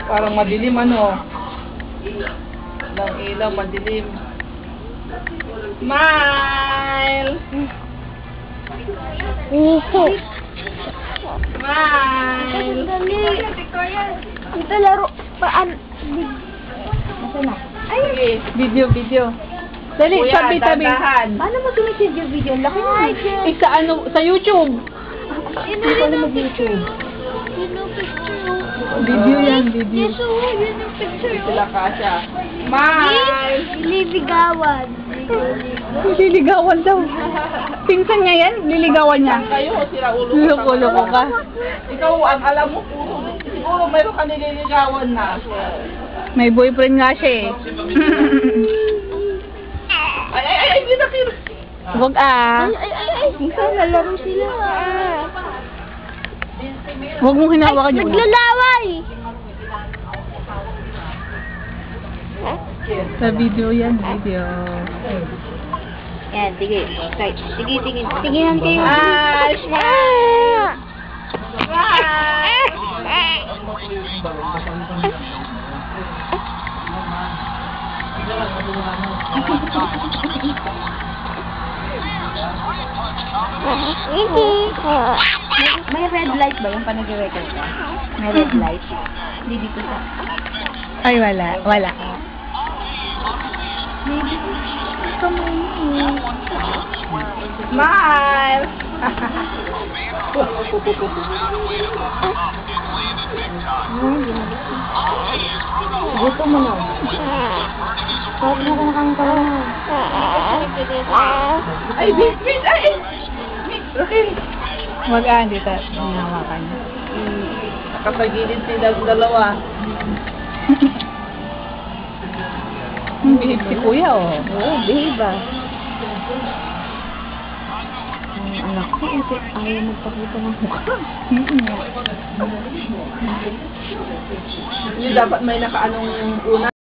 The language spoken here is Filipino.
Parang madilim ano. Lang ilaw, madilim. Smile! Smile! Ito laro. Paan? Nasaan na? Ay, Video. Dali, kuya, tabi. dandahan. Paano mo tumisid yung video? Ang laki na. Sa ano, sa YouTube. Hindi ko alam mag-YouTube. Video yan, video. Yes, oo. Yun yung picture. Sila kasha. Smile! Liligawan. Liligawan daw. Pinsan niya yan? Liligawan niya. Kayo, sila ulo ko. Ulo ko ka. Ikaw, ang alam mo, siguro mayroon ka nililigawan na. May boyfriend nga siya eh. Ay, hindi na kira. Huwag ah. Ay. Minsan lalaro sila. Huwag mong hinawakan yun. Naglalaway. Sa video yan, video. Yan, sige. Tiginan kayo. Smile! Ah! May red light ba yung panag-record ka? May red light? Hindi dito sa... Ay, wala. Smile! Gusto mo na. Huwag mo kang kangkang. Ay, wait! Ay! Raquel! Huwag ah, hindi ta hinawakan. Nakapagilid silang dalawa. Bihib si kuya oh. Oo, behave ah. Ang anak ko, ayaw magpakita ng mukha. Hindi dapat may nakaanong una.